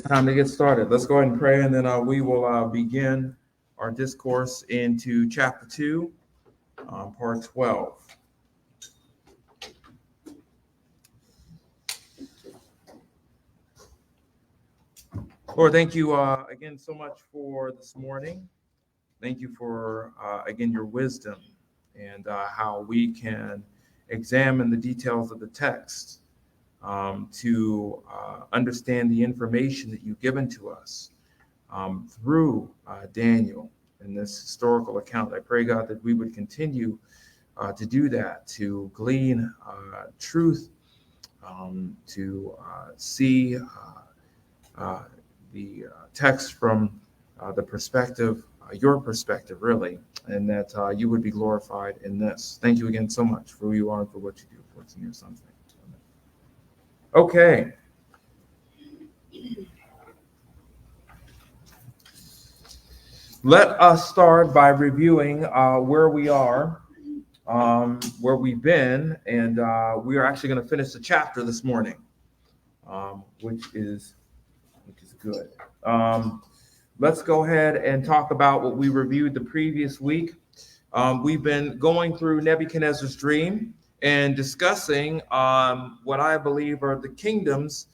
Time to get started. Let's go ahead and pray, and then we will begin our discourse into chapter 2, part 12. Lord, thank you again so much for this morning. Thank you for, again, your wisdom and how we can examine the details of the text to understand the information that you've given to us through Daniel in this historical account. I pray, God, that we would continue to do that, to glean truth, to see the text from the perspective, your perspective, really, and that you would be glorified in this. Thank you again so much for who you are and for what you do. For it's in your son's name. Okay. Let us start by reviewing where we are, where we've been, and we are actually going to finish the chapter this morning, which is good. Let's go ahead and talk about what we reviewed the previous week. We've been going through Nebuchadnezzar's dream and discussing what I believe are the kingdoms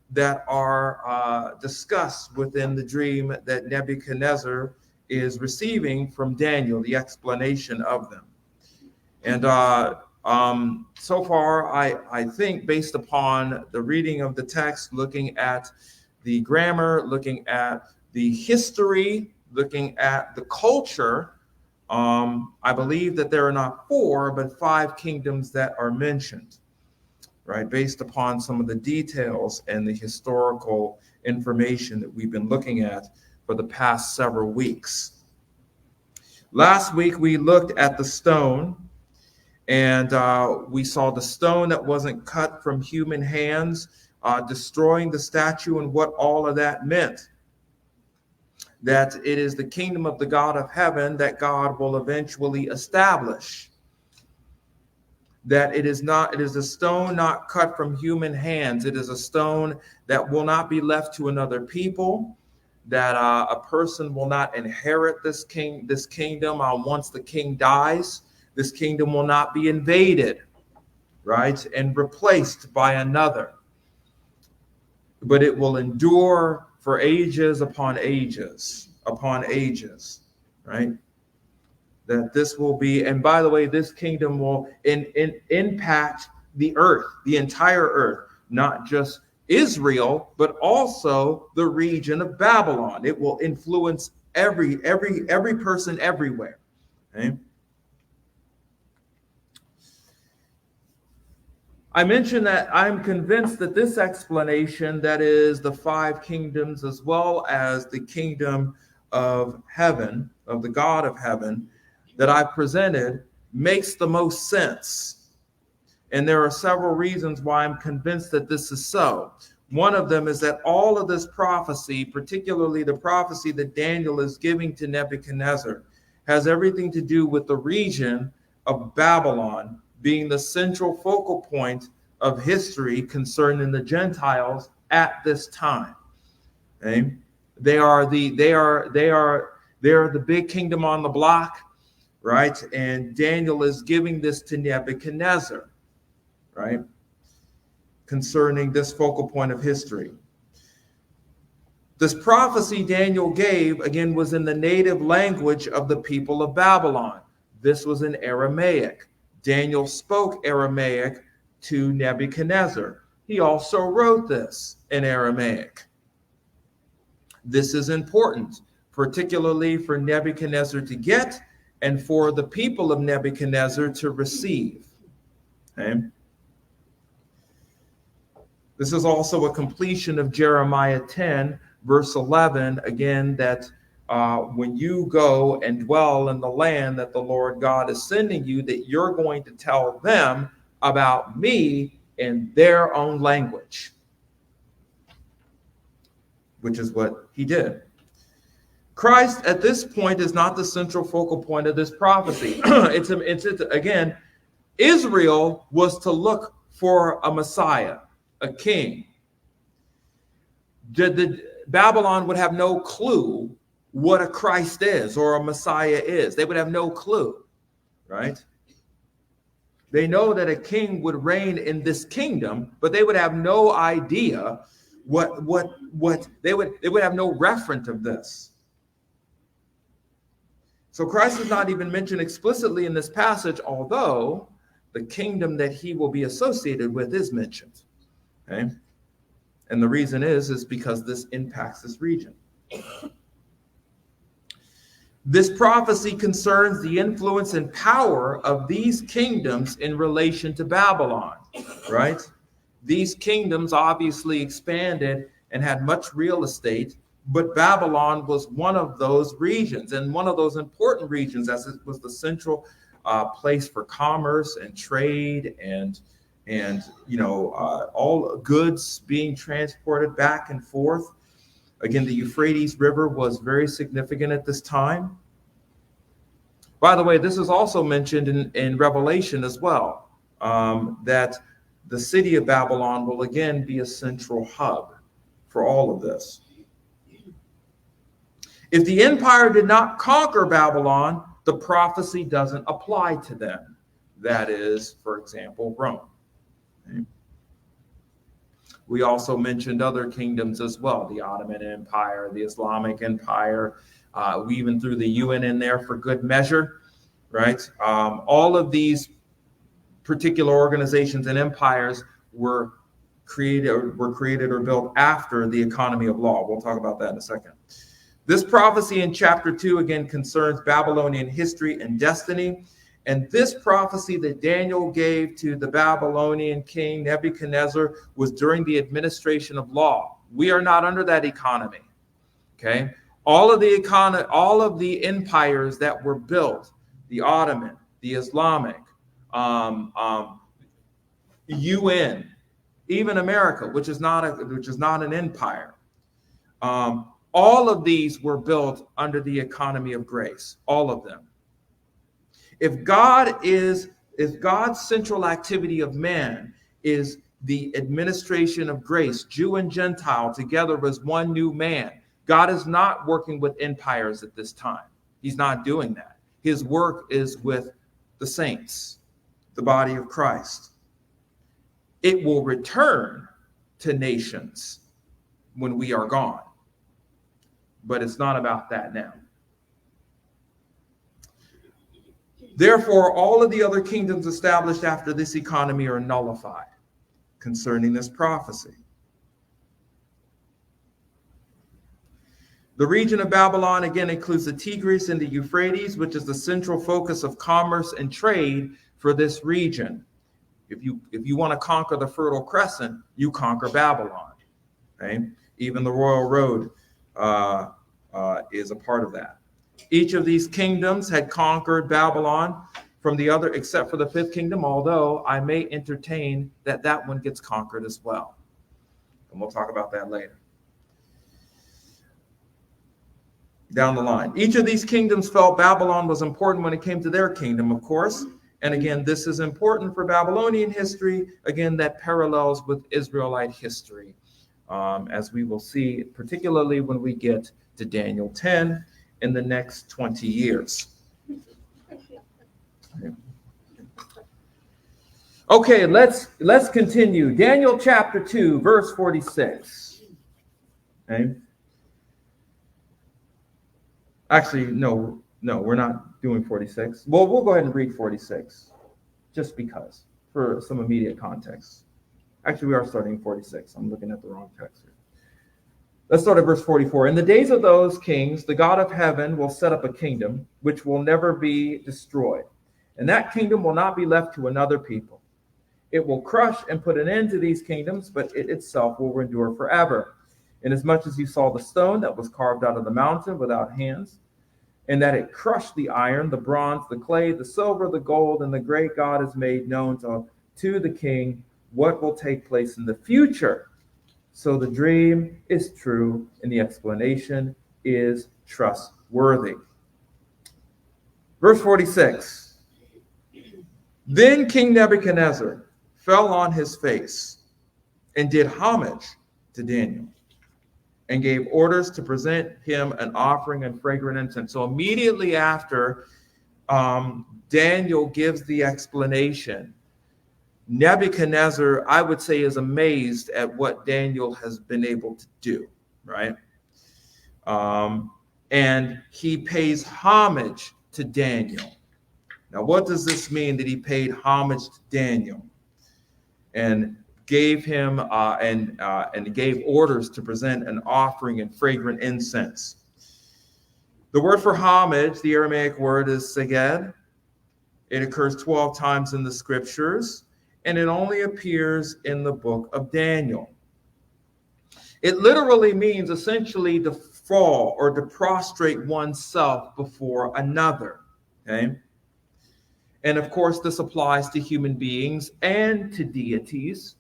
that are discussed within the dream that Nebuchadnezzar is receiving from Daniel, the explanation of them. And so far, I think, based upon the reading of the text, looking at the grammar, looking at the history, looking at the culture, I believe that there are not 4, but 5 kingdoms that are mentioned, right? Based upon some of the details and the historical information that we've been looking at for the past several weeks. Last week, we looked at the stone, and we saw the stone that wasn't cut from human hands, destroying the statue and what all of that meant. That it is the kingdom of the God of heaven that God will eventually establish. That it is a stone not cut from human hands. It is a stone that will not be left to another people. That a person will not inherit this kingdom once the king dies. This kingdom will not be invaded, right, and replaced by another. But it will endure for ages upon ages, right? That this will be, and by the way, this kingdom will impact the earth, the entire earth, not just Israel, but also the region of Babylon. It will influence every person everywhere. Okay? I mentioned that I'm convinced that this explanation, that is the 5 kingdoms as well as the kingdom of heaven, of the God of heaven, that I presented, makes the most sense. And there are several reasons why I'm convinced that this is so. One of them is that all of this prophecy, particularly the prophecy that Daniel is giving to Nebuchadnezzar, has everything to do with the region of Babylon being the central focal point of history concerning the Gentiles at this time. Okay? They are the big kingdom on the block, right? And Daniel is giving this to Nebuchadnezzar, right? Concerning this focal point of history. This prophecy Daniel gave, again, was in the native language of the people of Babylon. This was in Aramaic. Daniel spoke Aramaic to Nebuchadnezzar. He also wrote this in Aramaic. This is important, particularly for Nebuchadnezzar to get and for the people of Nebuchadnezzar to receive. Okay? This is also a completion of Jeremiah 10, verse 11, again, that when you go and dwell in the land that the Lord God is sending you, that you're going to tell them about me in their own language, which is what he did. Christ at this point is not the central focal point of this prophecy. It's again, Israel was to look for a Messiah, a king. Babylon would have no clue what a Christ is or a Messiah is. They would have no clue, right? They know that a king would reign in this kingdom, but they would have no idea what they would have no reference of this. So Christ is not even mentioned explicitly in this passage, although the kingdom that he will be associated with is mentioned. Okay? And the reason is because this impacts this region. This prophecy concerns the influence and power of these kingdoms in relation to Babylon, right? These kingdoms obviously expanded and had much real estate, but Babylon was one of those regions, and one of those important regions, as it was the central place for commerce and trade and all goods being transported back and forth. Again, the Euphrates River was very significant at this time. By the way, this is also mentioned in Revelation as well, that the city of Babylon will again be a central hub for all of this. If the empire did not conquer Babylon, the prophecy doesn't apply to them. That is, for example, Rome. Okay. We also mentioned other kingdoms as well, the Ottoman Empire, the Islamic Empire. We even threw the UN in there for good measure, right? All of these particular organizations and empires were created or built after the economy of law. We'll talk about that in a second. This prophecy in chapter 2 again concerns Babylonian history and destiny. And this prophecy that Daniel gave to the Babylonian king Nebuchadnezzar was during the administration of law. We are not under that economy. Okay, all of the empires that were built, the Ottoman, the Islamic, UN, even America, which is not an empire. All of these were built under the economy of grace. All of them. If God's central activity of man is the administration of grace, Jew and Gentile together as one new man, God is not working with empires at this time. He's not doing that. His work is with the saints, the body of Christ. It will return to nations when we are gone. But it's not about that now. Therefore, all of the other kingdoms established after this economy are nullified concerning this prophecy. The region of Babylon, again, includes the Tigris and the Euphrates, which is the central focus of commerce and trade for this region. If you want to conquer the Fertile Crescent, you conquer Babylon. Okay? Even the Royal Road is a part of that. Each of these kingdoms had conquered Babylon from the other, except for the fifth kingdom, although I may entertain that one gets conquered as well. And we'll talk about that later. Down the line. Each of these kingdoms felt Babylon was important when it came to their kingdom, of course. And again, this is important for Babylonian history. Again, that parallels with Israelite history, as we will see, particularly when we get to Daniel 10 in the next 20 years. Okay, let's continue. Daniel chapter 2, verse 46. Okay. Actually, no, we're not doing 46. Well, we'll go ahead and read 46, just because, for some immediate context. Actually, we are starting 46. I'm looking at the wrong text here. Let's start at verse 44. In the days of those kings, the God of heaven will set up a kingdom which will never be destroyed. And that kingdom will not be left to another people. It will crush and put an end to these kingdoms, but it itself will endure forever. Inasmuch as you saw the stone that was carved out of the mountain without hands, and that it crushed the iron, the bronze, the clay, the silver, the gold, and the great God has made known to the king what will take place in the future. So the dream is true, and the explanation is trustworthy. Verse 46. Then King Nebuchadnezzar fell on his face and did homage to Daniel. and gave orders to present him an offering and fragrant incense. So immediately after Daniel gives the explanation, Nebuchadnezzar, I would say, is amazed at what Daniel has been able to do, right? And he pays homage to Daniel. Now, what does this mean that he paid homage to Daniel and gave him and gave orders to present an offering and fragrant incense? The word for homage, the Aramaic word, is seged. It occurs 12 times in the scriptures, and it only appears in the book of Daniel. It literally means essentially to fall or to prostrate oneself before another. Okay? And of course, this applies to human beings and to deities,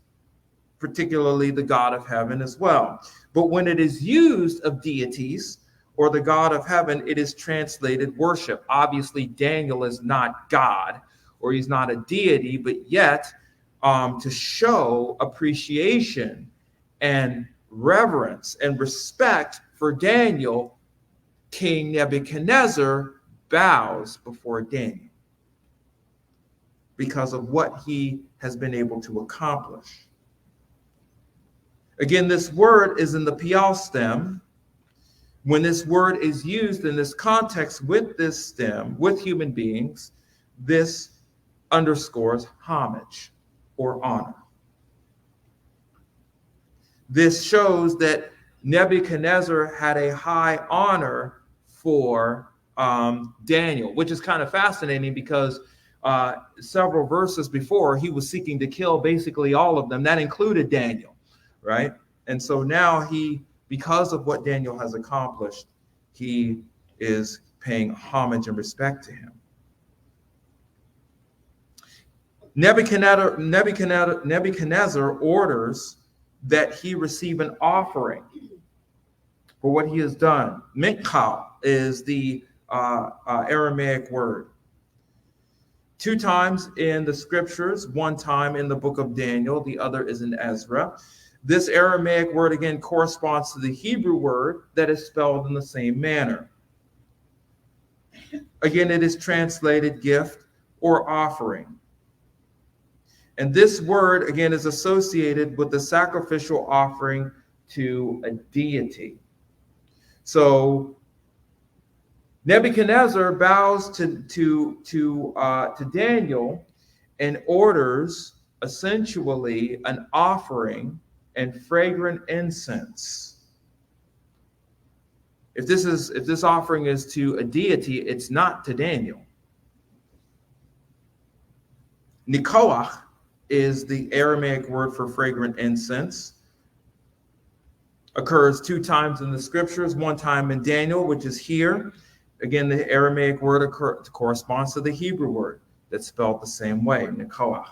particularly the God of heaven as well. But when it is used of deities or the God of heaven, it is translated worship. Obviously, Daniel is not God or he's not a deity, but yet to show appreciation and reverence and respect for Daniel, King Nebuchadnezzar bows before Daniel because of what he has been able to accomplish. Again, this word is in the pial stem. When this word is used in this context with this stem, with human beings, this underscores homage or honor. This shows that Nebuchadnezzar had a high honor for Daniel, which is kind of fascinating because several verses before, he was seeking to kill basically all of them. That included Daniel, right? And so now he, because of what Daniel has accomplished, he is paying homage and respect to him. Nebuchadnezzar orders that he receive an offering for what he has done. Mikal is the Aramaic word. 2 times in the scriptures, 1 time in the book of Daniel, the other is in Ezra. This Aramaic word again corresponds to the Hebrew word that is spelled in the same manner. Again, it is translated gift or offering. And this word, again, is associated with the sacrificial offering to a deity. So Nebuchadnezzar bows to Daniel and orders essentially an offering and fragrant incense. If this offering is to a deity, it's not to Daniel. Nikoach is the Aramaic word for fragrant incense. Occurs 2 times in the scriptures, 1 time in Daniel, which is here. Again, the Aramaic word corresponds to the Hebrew word that's spelled the same way, Nikoach.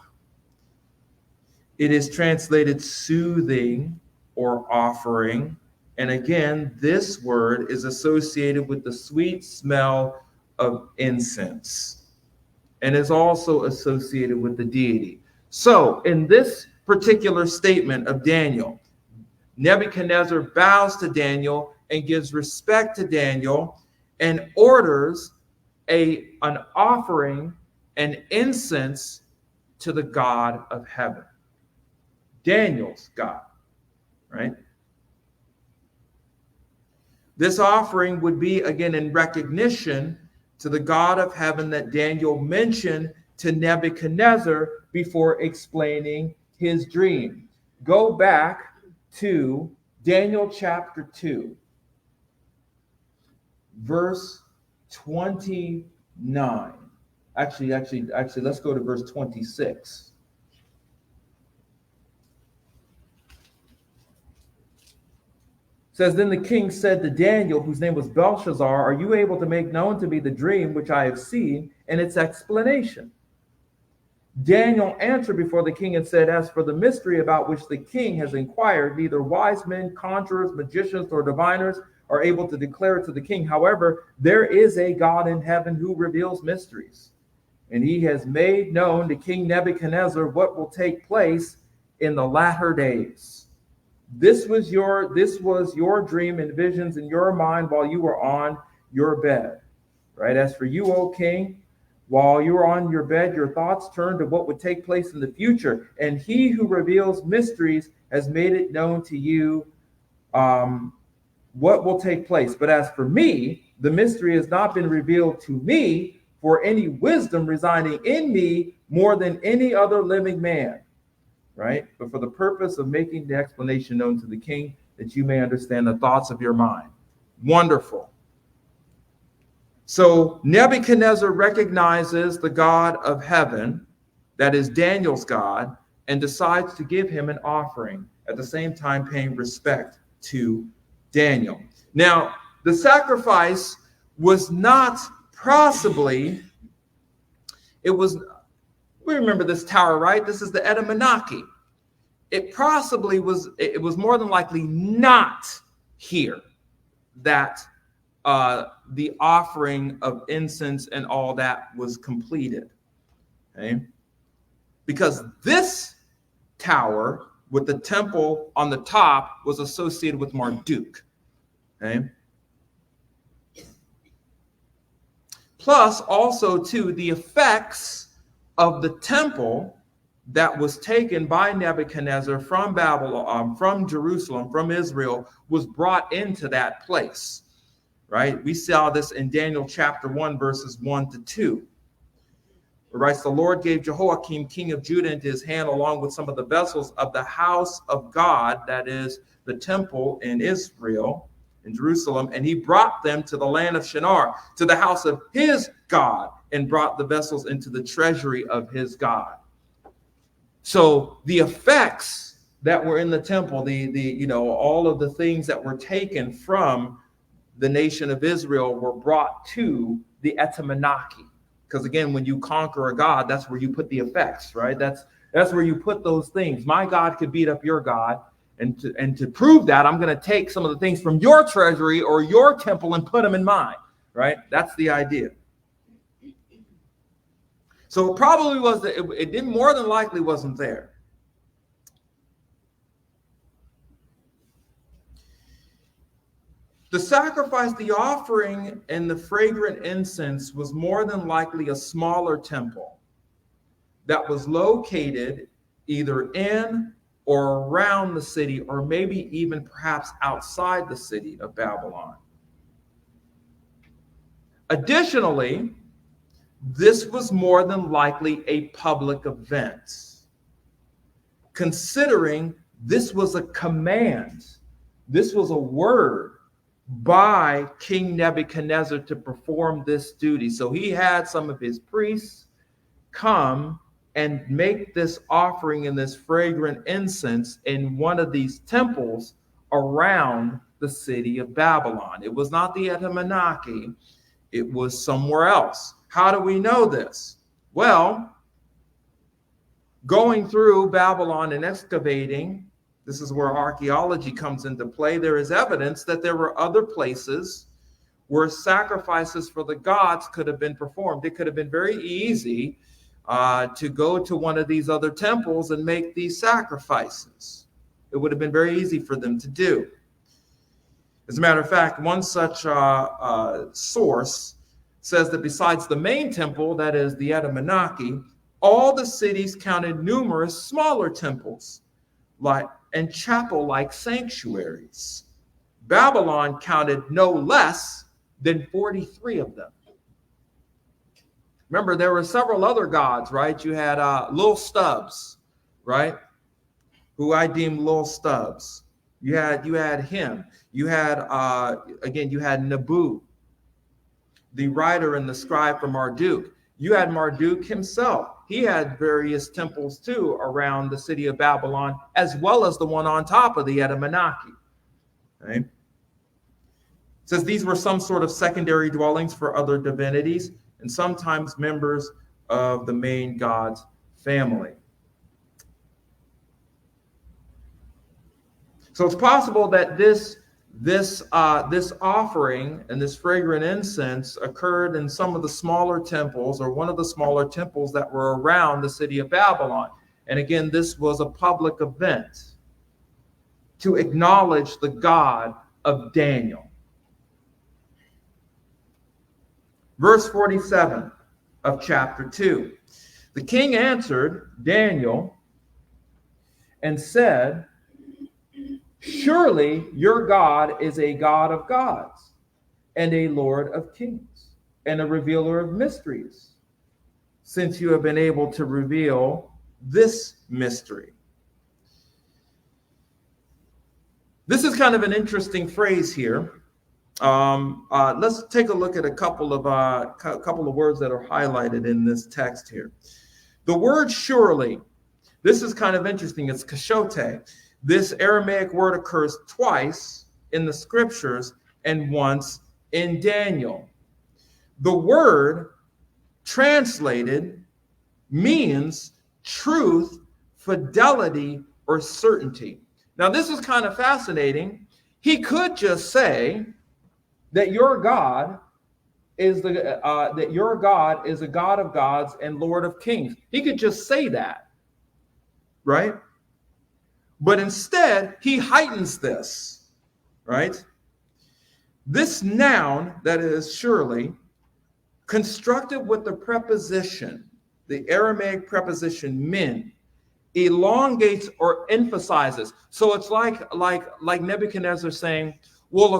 It is translated soothing or offering. And again, this word is associated with the sweet smell of incense and is also associated with the deity. So in this particular statement of Daniel, Nebuchadnezzar bows to Daniel and gives respect to Daniel and orders an offering and incense to the God of heaven, Daniel's God, right? This offering would be, again, in recognition to the God of heaven that Daniel mentioned to Nebuchadnezzar before explaining his dream. Go back to Daniel chapter 2, verse 29. Actually, let's go to verse 26. It says, then the king said to Daniel, whose name was Belshazzar, are you able to make known to me the dream which I have seen and its explanation? Daniel answered before the king and said, as for the mystery about which the king has inquired, neither wise men, conjurers, magicians, nor diviners are able to declare it to the king. However, there is a God in heaven who reveals mysteries, and he has made known to King Nebuchadnezzar what will take place in the latter days. This was your dream and visions in your mind while you were on your bed, right? As for you, O king, while you were on your bed, your thoughts turned to what would take place in the future, and he who reveals mysteries has made it known to you what will take place. But as for me, the mystery has not been revealed to me, for any wisdom residing in me more than any other living man, right? But for the purpose of making the explanation known to the king, that you may understand the thoughts of your mind. Wonderful. So Nebuchadnezzar recognizes the God of heaven, that is Daniel's God, and decides to give him an offering, at the same time paying respect to Daniel. Now, the sacrifice was not possibly, we remember this tower, right? This is the Etemenanke. It was more than likely not here that the offering of incense and all that was completed. Okay? Because this tower with the temple on the top was associated with Marduk. Okay? Plus, also, too, the effects of the temple that was taken by Nebuchadnezzar from Babylon, from Jerusalem, from Israel, was brought into that place, right? We saw this in Daniel chapter 1, verses 1 to 2. It writes, the Lord gave Jehoiakim, king of Judah, into his hand, along with some of the vessels of the house of God, that is the temple in Israel, in Jerusalem, and he brought them to the land of Shinar, to the house of his God, and brought the vessels into the treasury of his God. So the effects that were in the temple, all of the things that were taken from the nation of Israel were brought to the Etemenanke. Because again, when you conquer a god, that's where you put the effects, right? That's where you put those things. My God could beat up your God. And to prove that, I'm going to take some of the things from your treasury or your temple and put them in mine, right? That's the idea. So it probably was that it didn't, more than likely wasn't there. The sacrifice, the offering, and the fragrant incense was more than likely a smaller temple that was located either in or around the city, or maybe even perhaps outside the city of Babylon. Additionally, this was more than likely a public event, considering this was a command, this was a word by King Nebuchadnezzar to perform this duty. So he had some of his priests come and make this offering and this fragrant incense in one of these temples around the city of Babylon. It was not the Etemenanke, it was somewhere else. How do we know this? Well, going through Babylon and excavating, this is where archaeology comes into play. There is evidence that there were other places where sacrifices for the gods could have been performed. It could have been very easy to go to one of these other temples and make these sacrifices. It would have been very easy for them to do. As a matter of fact, one such source says that besides the main temple, that is the Etemenanke, all the cities counted numerous smaller temples and chapel-like sanctuaries. Babylon counted no less than 43 of them. Remember, there were several other gods, right? You had Lil Stubbs, right? Who I deem Lil Stubbs. You had him. You had you had Nabu, the writer and the scribe for Marduk. You had Marduk himself. He had various temples too around the city of Babylon, as well as the one on top of the Etemenanke. Okay? It says these were some sort of secondary dwellings for other divinities, and sometimes members of the main god's family. So it's possible that this offering and this fragrant incense occurred in some of the smaller temples, or one of the smaller temples that were around the city of Babylon. And again, this was a public event. to acknowledge the God of Daniel. Verse 47 of chapter 2. The king answered Daniel and said, surely your God is a God of gods and a Lord of kings and a revealer of mysteries, since you have been able to reveal this mystery. This is kind of an interesting phrase here. Let's take a look at a couple of words that are highlighted in this text here. The word surely, this is kind of interesting. It's kashote. This Aramaic word occurs twice in the scriptures and once in Daniel. The word translated means truth, fidelity, or certainty. Now, this is kind of fascinating. He could just say that your God is a God of gods and Lord of kings. He could just say that, right? But instead, he heightens this, right? This noun, that is surely, constructed with the preposition, the Aramaic preposition min, elongates or emphasizes. So it's like Nebuchadnezzar saying, well,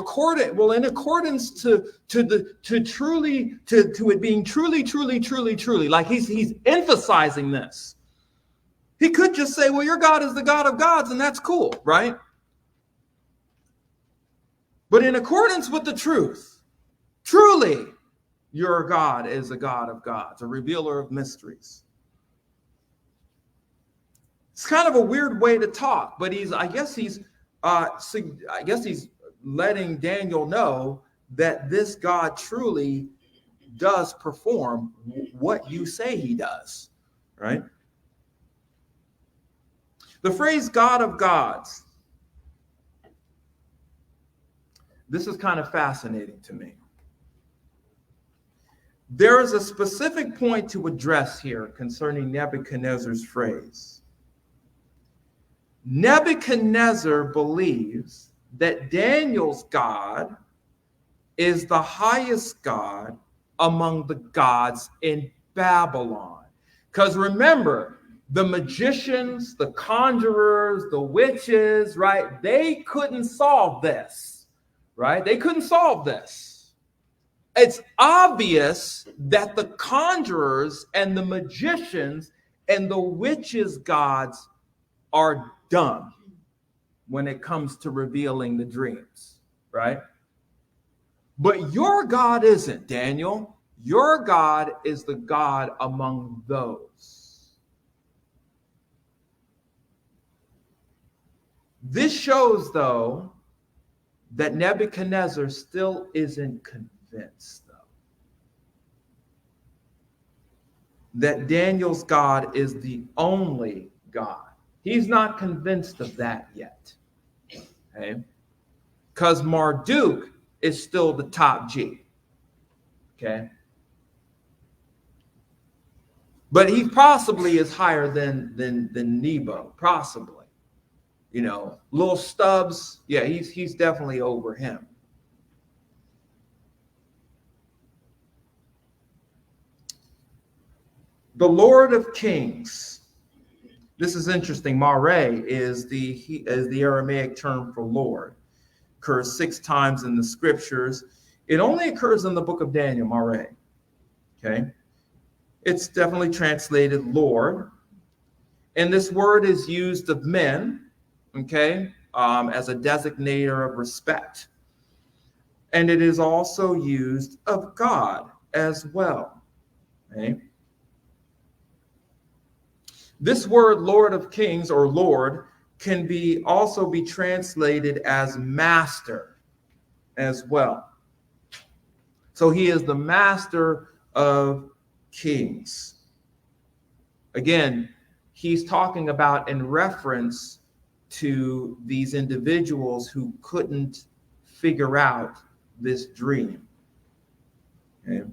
in accordance to it being truly, like he's emphasizing this. He could just say, well, your God is the God of gods, and that's cool, right? But in accordance with the truth, truly, your God is a God of gods, a revealer of mysteries. It's kind of a weird way to talk, but I guess he's letting Daniel know that this God truly does perform what you say he does, right? The phrase God of gods, this is kind of fascinating to me. There is a specific point to address here concerning Nebuchadnezzar's phrase. Nebuchadnezzar believes that Daniel's God is the highest God among the gods in Babylon. Because remember, the magicians, the conjurers, the witches, right? They couldn't solve this, right? They couldn't solve this. It's obvious that the conjurers and the magicians and the witches' gods are dumb when it comes to revealing the dreams, right? But your God isn't, Daniel. Your God is the God among those. This shows, though, that Nebuchadnezzar still isn't convinced, though, that Daniel's God is the only God. He's not convinced of that yet, okay? Because Marduk is still the top G, okay? But he possibly is higher than Nebo, possibly. You know, little Stubbs, yeah, he's definitely over him. The Lord of Kings. This is interesting. Mare is the Aramaic term for Lord. Occurs 6 times in the scriptures. It only occurs in the book of Daniel, Mare. Okay. It's definitely translated Lord. And this word is used of men, okay, as a designator of respect. And it is also used of God as well. Okay. This word Lord of Kings or Lord can also be translated as master as well. So he is the master of kings. Again, he's talking about in reference to these individuals who couldn't figure out this dream. Okay.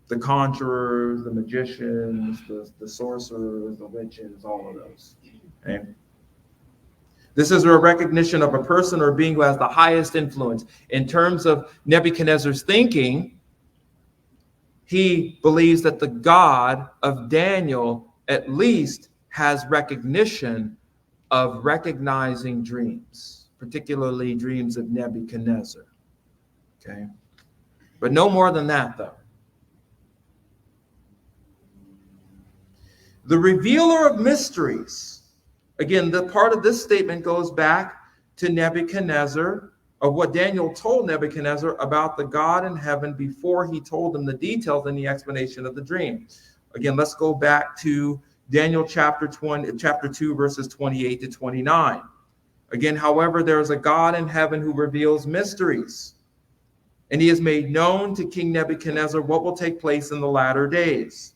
The conjurers, the magicians, the sorcerers, the witches, all of those. Okay. This is a recognition of a person or being who has the highest influence. In terms of Nebuchadnezzar's thinking, he believes that the God of Daniel at least has recognition of recognizing dreams, particularly dreams of Nebuchadnezzar. Okay. But no more than that, though. The revealer of mysteries. Again, the part of this statement goes back to Nebuchadnezzar, of what Daniel told Nebuchadnezzar about the God in heaven before he told him the details and the explanation of the dream. Again, let's go back to Daniel chapter 2, verses 28 to 29. Again, however, there is a God in heaven who reveals mysteries, and he has made known to King Nebuchadnezzar what will take place in the latter days.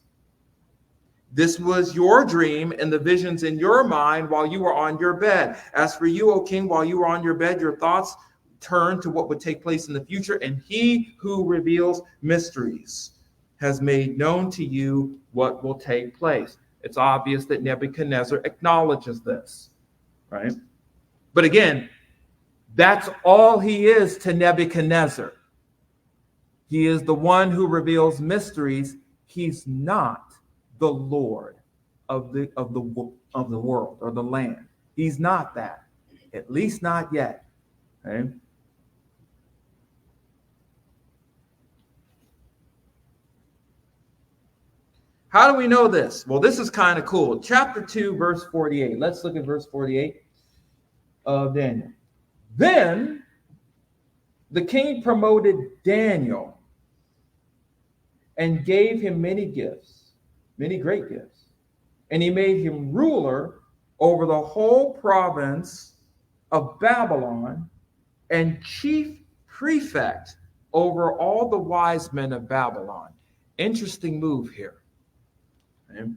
This was your dream and the visions in your mind while you were on your bed. As for you, O king, while you were on your bed, your thoughts turned to what would take place in the future, and he who reveals mysteries has made known to you what will take place. It's obvious that Nebuchadnezzar acknowledges this, right? But again, that's all he is to Nebuchadnezzar. He is the one who reveals mysteries. He's not the Lord of the world or the land. He's not that, at least not yet. Okay? How do we know this? Well, this is kind of cool. Chapter 2, verse 48. Let's look at verse 48 of Daniel. Then the king promoted Daniel and gave him many gifts, many great gifts. And he made him ruler over the whole province of Babylon and chief prefect over all the wise men of Babylon. Interesting move here. Okay.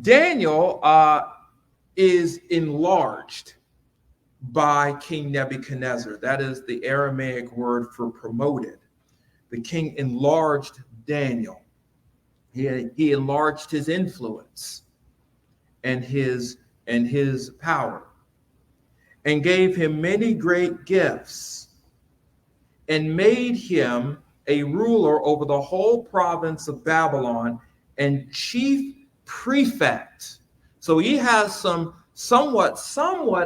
Daniel is enlarged by King Nebuchadnezzar. That is the Aramaic word for promoted. The king enlarged Daniel. He enlarged his influence and his power, and gave him many great gifts, and made him a ruler over the whole province of Babylon and chief prefect. So he has somewhat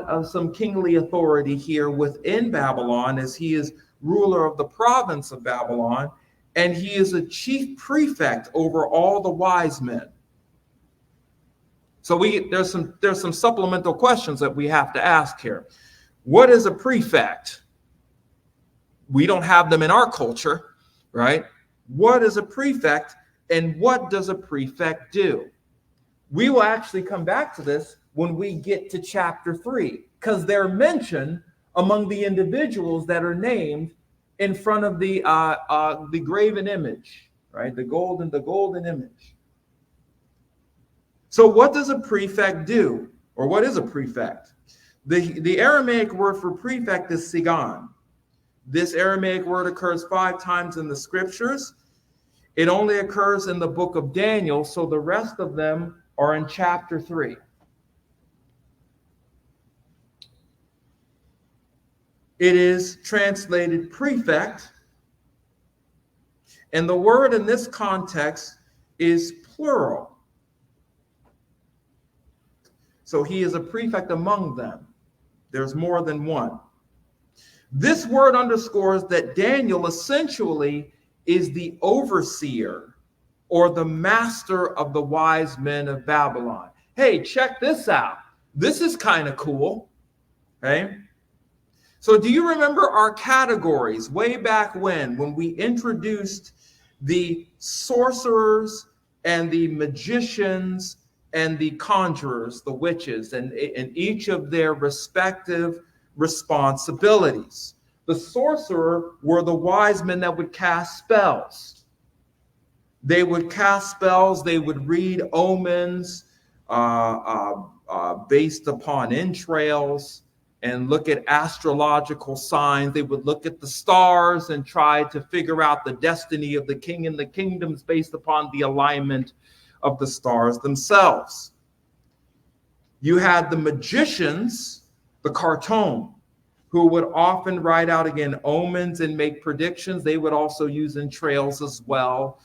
of some kingly authority here within Babylon, as he is ruler of the province of Babylon, and he is a chief prefect over all the wise men. So there's some supplemental questions that we have to ask here. What is a prefect? We don't have them in our culture, right? What is a prefect, and what does a prefect do? We will actually come back to this when we get to chapter 3, because they're mentioned among the individuals that are named in front of the graven image, right? The golden image. So what does a prefect do? Or what is a prefect? The Aramaic word for prefect is sigan. This Aramaic word occurs 5 times in the scriptures. It only occurs in the book of Daniel, so the rest of them are in chapter 3. It is translated prefect, and the word in this context is plural. So he is a prefect among them. There's more than one. This word underscores that Daniel essentially is the overseer or the master of the wise men of Babylon. Hey, check this out. This is kind of cool. Okay? So do you remember our categories way back when we introduced the sorcerers and the magicians and the conjurers, the witches, and each of their respective responsibilities? The sorcerer were the wise men that would cast spells. They would cast spells. They would read omens based upon entrails and look at astrological signs. They would look at the stars and try to figure out the destiny of the king and the kingdoms based upon the alignment of the stars themselves. You had the magicians, the Karton, who would often write out, again, omens and make predictions. They would also use entrails as well,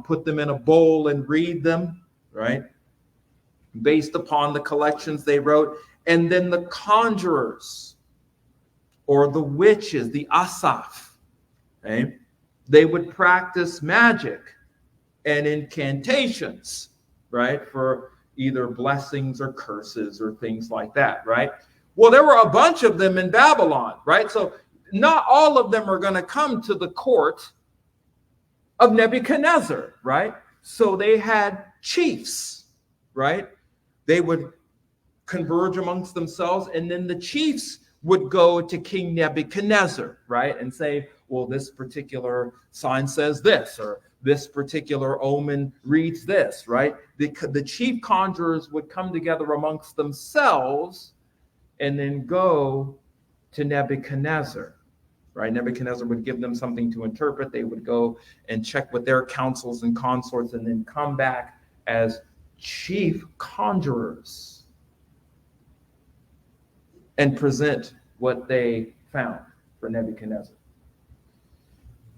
put them in a bowl and read them, right, based upon the collections they wrote. And then the conjurers, or the witches, the Asaph, okay? They would practice magic and incantations, right, for either blessings or curses or things like that, right? Well, there were a bunch of them in Babylon, right? So not all of them are going to come to the court of Nebuchadnezzar, right? So they had chiefs, right? They would converge amongst themselves, and then the chiefs would go to King Nebuchadnezzar, right, and say, well, this particular sign says this, or this particular omen reads this, right? The chief conjurers would come together amongst themselves and then go to Nebuchadnezzar, right? Nebuchadnezzar would give them something to interpret. They would go and check with their councils and consorts and then come back as chief conjurers and present what they found for Nebuchadnezzar.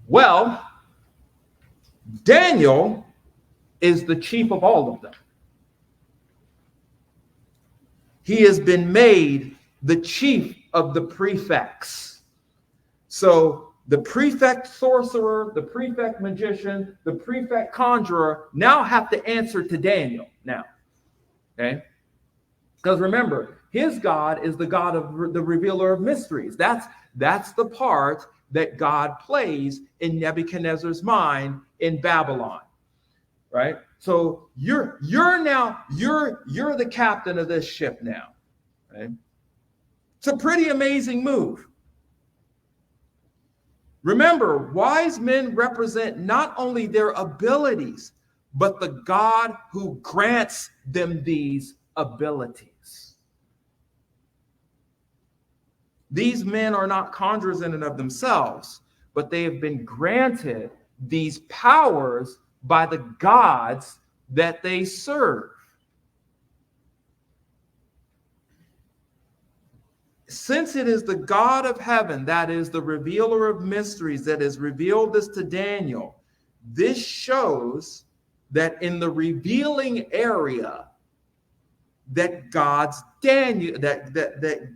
Well, Daniel is the chief of all of them. He has been made the chief of the prefects. So the prefect sorcerer, the prefect magician, the prefect conjurer now have to answer to Daniel now. Okay? Because remember, his God is the God of the revealer of mysteries. That's the part that God plays in Nebuchadnezzar's mind in Babylon, right? So you're the captain of this ship now, right? It's a pretty amazing move. Remember, wise men represent not only their abilities, but the God who grants them these abilities. These men are not conjurers in and of themselves, but they have been granted these powers by the gods that they serve. Since it is the God of heaven, that is the revealer of mysteries, that has revealed this to Daniel, this shows that in the revealing area, that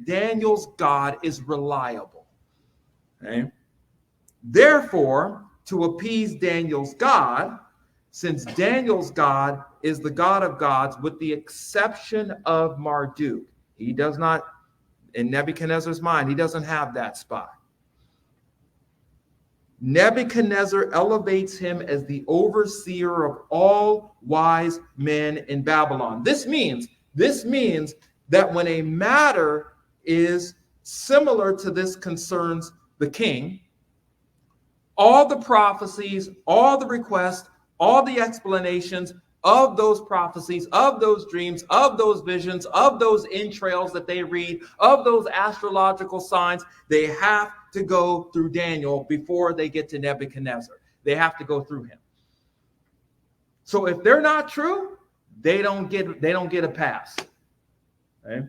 Daniel's God is reliable. Okay? Therefore, to appease Daniel's God, since Daniel's God is the God of gods, with the exception of Marduk, he does not, in Nebuchadnezzar's mind, he doesn't have that spot. Nebuchadnezzar elevates him as the overseer of all wise men in Babylon. This means that when a matter is similar to this concerns the king, all the prophecies, all the requests, all the explanations of those prophecies, of those dreams, of those visions, of those entrails that they read, of those astrological signs, they have to go through Daniel before they get to Nebuchadnezzar. They have to go through him. So if they're not true, they don't get a pass. Okay?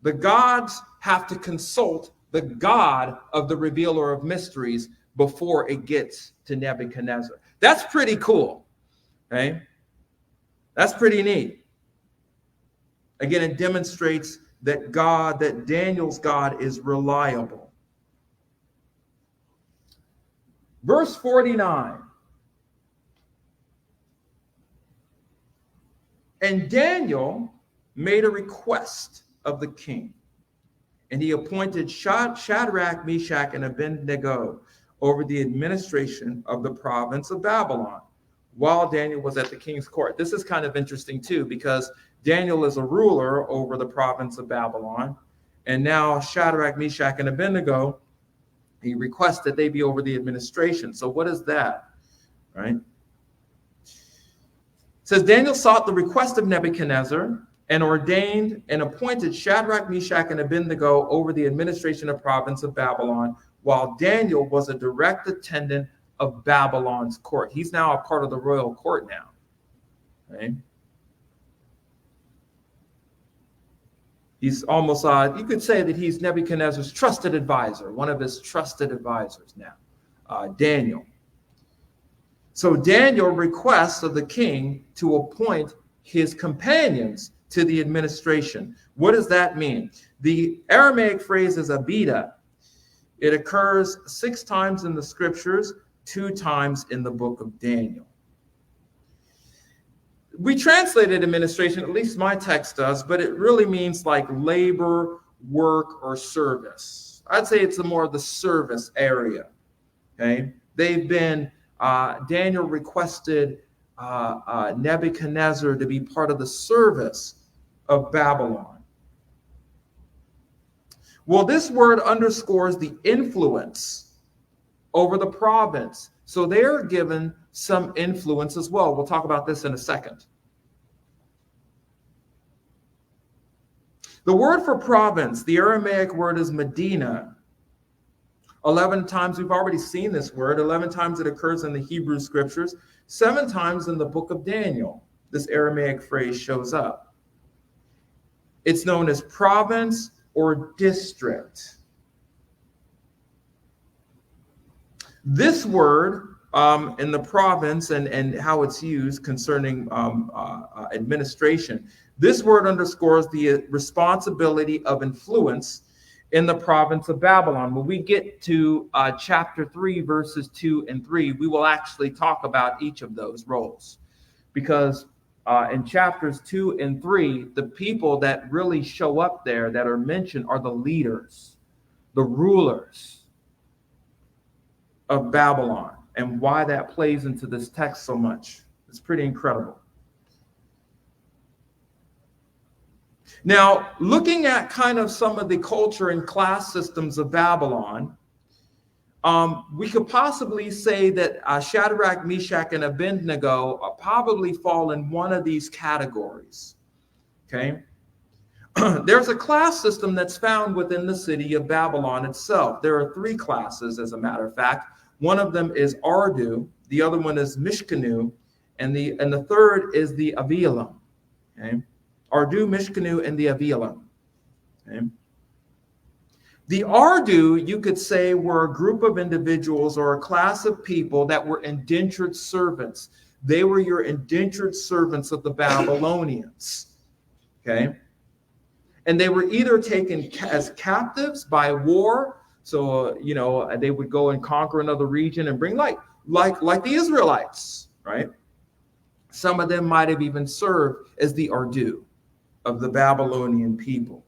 The gods have to consult the God of the revealer of mysteries before it gets to Nebuchadnezzar. That's pretty cool. Okay? That's pretty neat. Again, it demonstrates that Daniel's God is reliable. Verse 49. And Daniel made a request of the king, and he appointed Shadrach, Meshach, and Abednego over the administration of the province of Babylon, while Daniel was at the king's court. This is kind of interesting too, because Daniel is a ruler over the province of Babylon, and now Shadrach, Meshach, and Abednego, he requests that they be over the administration. So what is that, right? It says, Daniel sought the request of Nebuchadnezzar and ordained and appointed Shadrach, Meshach, and Abednego over the administration of the province of Babylon, while Daniel was a direct attendant of Babylon's court. He's now a part of the royal court now. Okay? He's almost, you could say that he's Nebuchadnezzar's trusted advisor, one of his trusted advisors now, Daniel. So Daniel requests of the king to appoint his companions to the administration. What does that mean? The Aramaic phrase is abida. It occurs 6 times in the scriptures, 2 times in the book of Daniel. We translated administration, at least my text does, but it really means like labor, work, or service. I'd say it's more of the service area. Okay, they've been, Daniel requested Nebuchadnezzar to be part of the service of Babylon. Well, this word underscores the influence over the province. So they're given some influence as well. We'll talk about this in a second. The word for province, the Aramaic word is Medina. 11 times, we've already seen this word. 11 times it occurs in the Hebrew scriptures. 7 times in the book of Daniel, this Aramaic phrase shows up. It's known as province or district. This word in the province and how it's used concerning administration, this word underscores the responsibility of influence in the province of Babylon. When we get to chapter 3, verses 2 and 3, we will actually talk about each of those roles. Because in chapters 2 and 3, the people that really show up there that are mentioned are the leaders, the rulers of Babylon, and why that plays into this text so much. It's pretty incredible. Now, looking at kind of some of the culture and class systems of Babylon, we could possibly say that Shadrach, Meshach, and Abednego probably fall in one of these categories. Okay? There's a class system that's found within the city of Babylon itself. There are 3 classes, as a matter of fact. One of them is Ardu, the other one is Mishkanu, and the third is the Avilam. Okay? Ardu, Mishkanu, and the Avilam. Okay? The Ardu, you could say, were a group of individuals or a class of people that were indentured servants. They were your indentured servants of the Babylonians. Okay? And they were either taken as captives by war. So, they would go and conquer another region and bring like the Israelites, right? Some of them might have even served as the Ardu of the Babylonian people.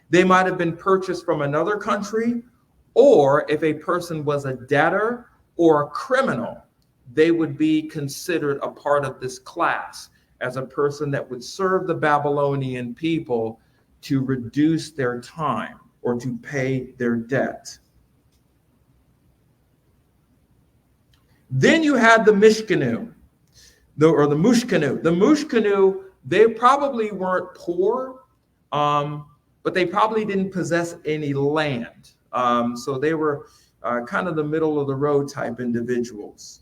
They might have been purchased from another country, or if a person was a debtor or a criminal, they would be considered a part of this class as a person that would serve the Babylonian people to reduce their time or to pay their debt. Then you had the Mishkanu, the Mushkanu. The Mushkanu, they probably weren't poor, but they probably didn't possess any land. So they were kind of the middle of the road type individuals.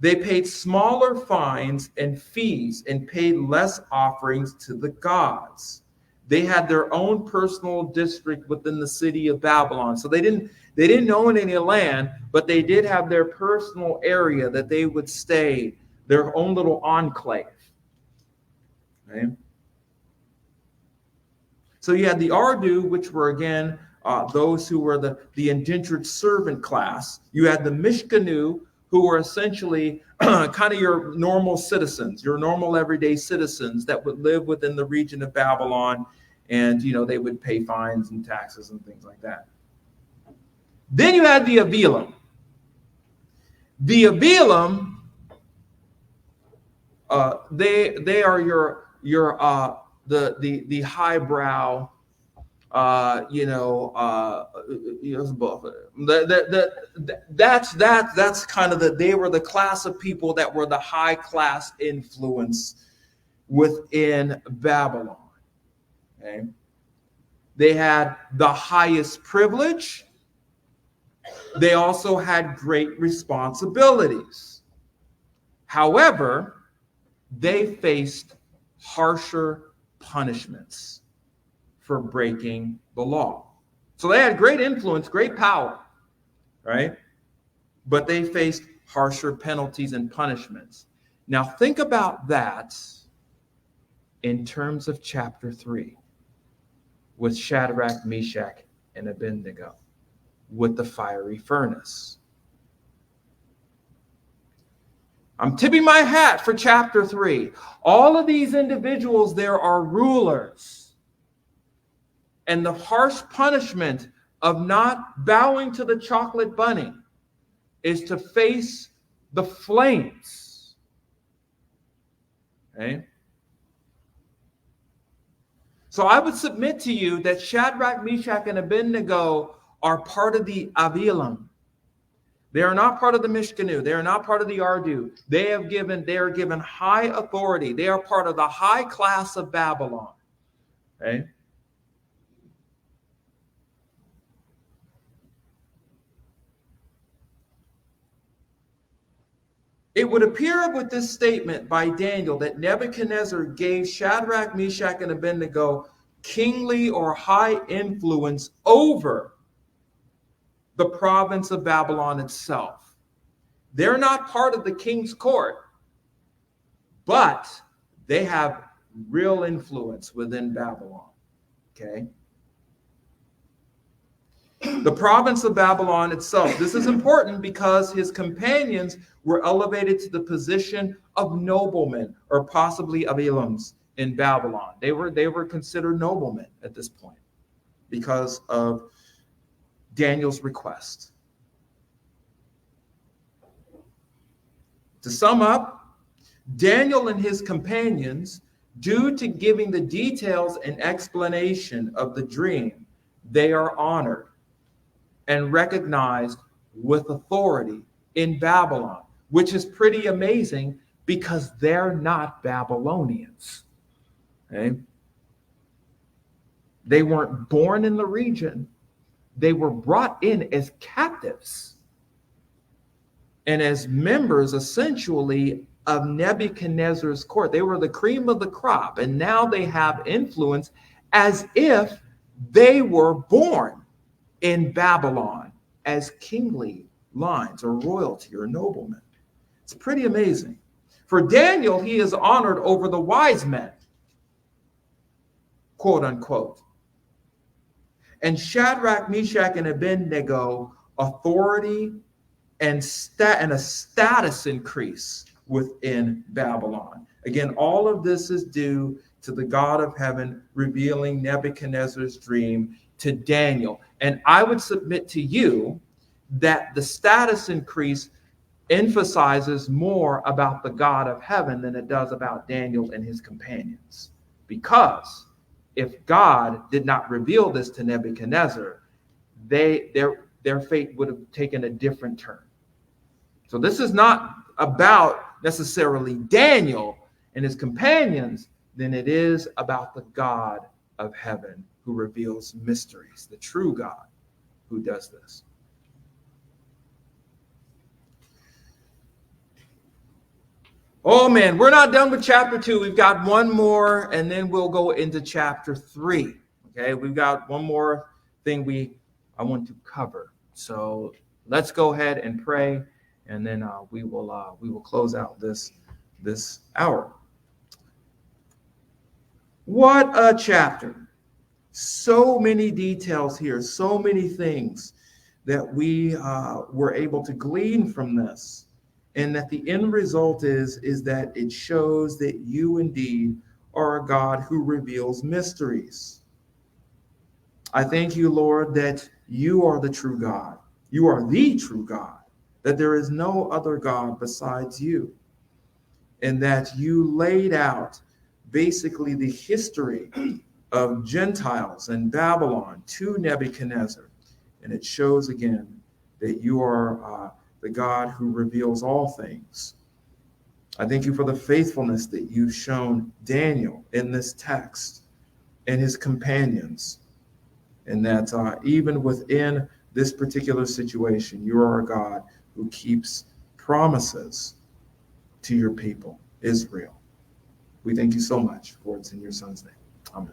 They paid smaller fines and fees and paid less offerings to the gods. They had their own personal district within the city of Babylon. So they didn't own any land, but they did have their personal area that they would stay, their own little enclave. Okay? So you had the Ardu, which were, again, those who were the indentured servant class. You had the Mishkanu, who were essentially kind of your normal citizens, your normal everyday citizens that would live within the region of Babylon, and they would pay fines and taxes and things like that. Then you had the Avilam. The Avilam, they are the highbrow, that's kind of they were the class of people that were the high class influence within Babylon. Okay, they had the highest privilege, They also had great responsibilities. However, they faced harsher punishments for breaking the law. So they had great influence, great power, right? But they faced harsher penalties and punishments. Now think about that in terms of chapter 3 with Shadrach, Meshach, and Abednego with the fiery furnace. I'm tipping my hat for chapter 3. All of these individuals there are rulers. And the harsh punishment of not bowing to the chocolate bunny is to face the flames. Okay? So I would submit to you that Shadrach, Meshach, and Abednego are part of the Avilam. They are not part of the Mishkanu. They are not part of the Ardu. They are given high authority. They are part of the high class of Babylon. Okay? It would appear with this statement by Daniel that Nebuchadnezzar gave Shadrach, Meshach, and Abednego kingly or high influence over the province of Babylon itself. They're not part of the king's court, but they have real influence within Babylon. Okay? The province of Babylon itself. This is important because his companions were elevated to the position of noblemen or possibly Avilams in Babylon. They were considered noblemen at this point because of Daniel's request. To sum up, Daniel and his companions, due to giving the details and explanation of the dream, they are honored and recognized with authority in Babylon, which is pretty amazing because they're not Babylonians. Okay? They weren't born in the region. They were brought in as captives and as members, essentially, of Nebuchadnezzar's court. They were the cream of the crop, and now they have influence as if they were born in Babylon as kingly lines or royalty or noblemen. It's pretty amazing. For Daniel, he is honored over the wise men, quote unquote. And Shadrach, Meshach, and Abednego, authority and a status increase within Babylon. Again, all of this is due to the God of heaven revealing Nebuchadnezzar's dream to Daniel. And I would submit to you that the status increase emphasizes more about the God of heaven than it does about Daniel and his companions. Because if God did not reveal this to Nebuchadnezzar, their fate would have taken a different turn. So this is not about necessarily Daniel and his companions, than it is about the God of heaven who reveals mysteries, the true God who does this. Oh man, we're not done with chapter 2. We've got one more, and then we'll go into chapter 3. Okay, we've got one more thing I want to cover. So let's go ahead and pray, and then we will close out this hour. What a chapter! So many details here, so many things that we were able to glean from this. And that the end result is that it shows that you indeed are a God who reveals mysteries. I thank you, Lord, that you are the true God. You are the true God, that there is no other God besides you, and that you laid out basically the history of Gentiles and Babylon to Nebuchadnezzar. And it shows again that you are the God who reveals all things. I thank you for the faithfulness that you've shown Daniel in this text and his companions, and that even within this particular situation. You are a God who keeps promises to your people, Israel. We thank you so much for it's in your son's name. Amen.